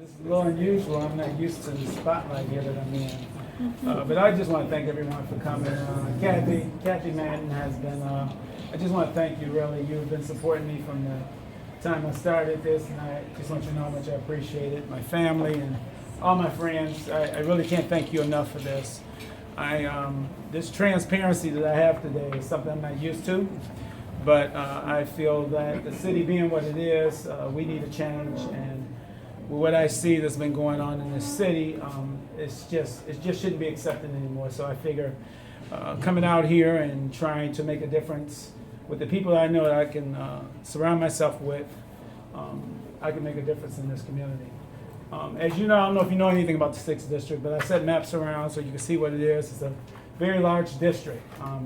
This is a little unusual. I'm not used to the spotlight here that I'm in. But I just want to thank everyone for coming. Kathy Madden has been, I just want to thank you, really. You've been supporting me from the time I started this, and I just want you to know how much I appreciate it. My family and all my friends, I really can't thank you enough for this. This transparency that I have today is something I'm not used to, but I feel that the city being what it is, we need a change, and what I see that's been going on in this city, it just shouldn't be accepted anymore. So I figure coming out here and trying to make a difference with the people that I know that I can surround myself with, I can make a difference in this community. As you know, I don't know if you know anything about the 6th District, but I set maps around so you can see what it is. It's a very large district.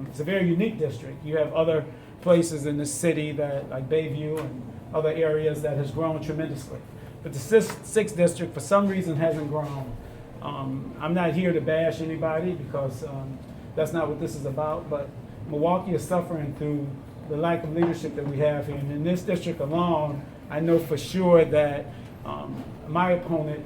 It's a very unique district. You have other places in the city that, like Bayview and other areas, that has grown tremendously. But the 6th District, for some reason, hasn't grown. I'm not here to bash anybody because that's not what this is about, but Milwaukee is suffering through the lack of leadership that we have here. And in this district alone, I know for sure that my opponent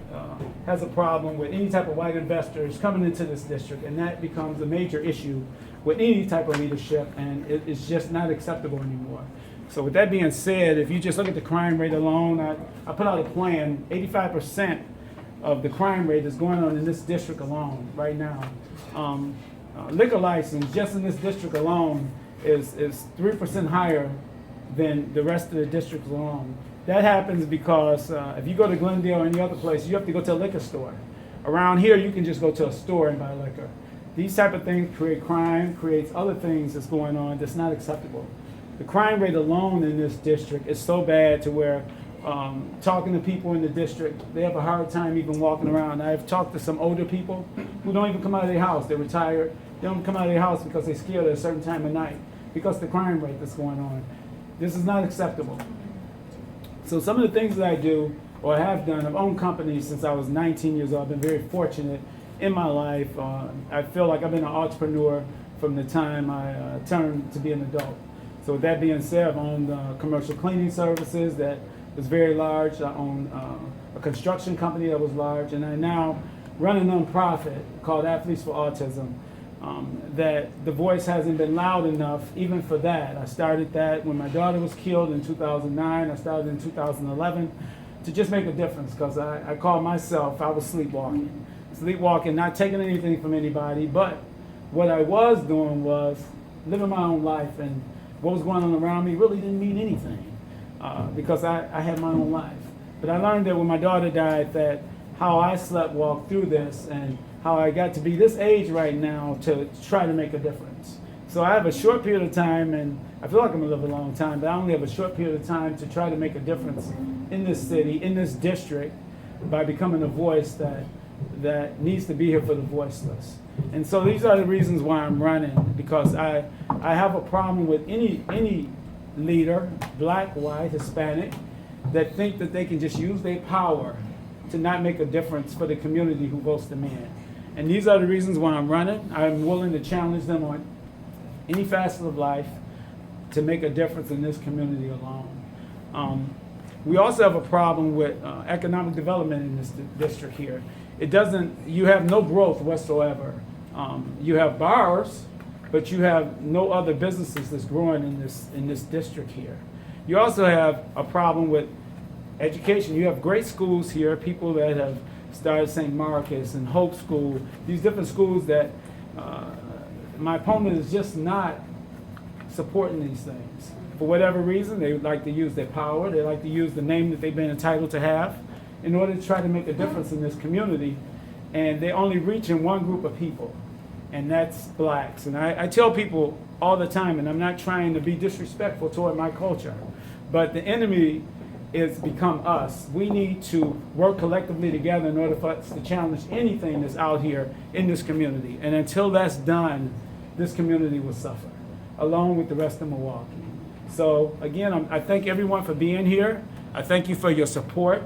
has a problem with any type of white investors coming into this district, and that becomes a major issue with any type of leadership, and it's just not acceptable anymore. So with that being said, if you just look at the crime rate alone, I put out a plan. 85% of the crime rate is going on in this district alone right now. Liquor license just in this district alone is 3% higher than the rest of the districts alone. That happens because if you go to Glendale or any other place, you have to go to a liquor store. Around here, you can just go to a store and buy liquor. These type of things create crime, creates other things that's going on that's not acceptable. The crime rate alone in this district is so bad to where talking to people in the district, they have a hard time even walking around. I've talked to some older people who don't even come out of their house. They're retired. They don't come out of their house because they're scared at a certain time of night because of the crime rate that's going on. This is not acceptable. So some of the things that I do or have done, I've owned companies since I was 19 years old. I've been very fortunate in my life. I feel like I've been an entrepreneur from the time I turned to be an adult. So with that being said, I've owned commercial cleaning services that was very large. I own a construction company that was large, and I now run a nonprofit called Athletes for Autism. That the voice hasn't been loud enough even for that. I started that when my daughter was killed in 2009. I started in 2011 to just make a difference because I call myself, I was sleepwalking. Sleepwalking, not taking anything from anybody, but what I was doing was living my own life, and what was going on around me really didn't mean anything because I had my own life. But I learned that when my daughter died that how I walked through this and how I got to be this age right now to try to make a difference. So I have a short period of time, and I feel like I'm going to live a long time, but I only have a short period of time to try to make a difference in this city, in this district, by becoming a voice that needs to be here for the voiceless. And so these are the reasons why I'm running, because I have a problem with any leader, black, white, Hispanic, that think that they can just use their power to not make a difference for the community who votes them in. And these are the reasons why I'm running. I'm willing to challenge them on any facet of life to make a difference in this community alone. We also have a problem with economic development in this district here. You have no growth whatsoever. You have bars, but you have no other businesses that's growing in this district here. You also have a problem with education. You have great schools here, people that have started St. Marcus and Hope School, these different schools that my opponent is just not supporting these things. For whatever reason, they like to use their power, they like to use the name that they've been entitled to have in order to try to make a difference in this community, and they only reach in one group of people, and that's blacks. And I tell people all the time, and I'm not trying to be disrespectful toward my culture, but the enemy is become us. We need to work collectively together in order for us to challenge anything that's out here in this community. And until that's done, this community will suffer, along with the rest of Milwaukee. So again, I thank everyone for being here. I thank you for your support,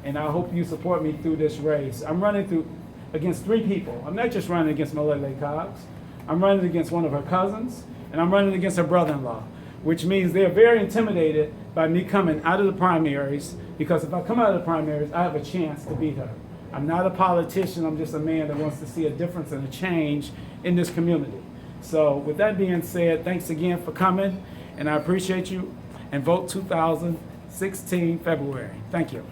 and I hope you support me through this race. I'm running against 3 people. I'm not just running against Malele Cobbs. I'm running against one of her cousins, and I'm running against her brother-in-law. which means they're very intimidated by me coming out of the primaries, because if I come out of the primaries, I have a chance to beat her. I'm not a politician, I'm just a man that wants to see a difference and a change in this community. So with that being said, thanks again for coming, and I appreciate you, and vote 2016 February. Thank you.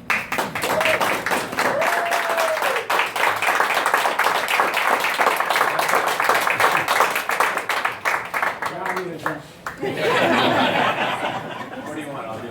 What do you want? I'll do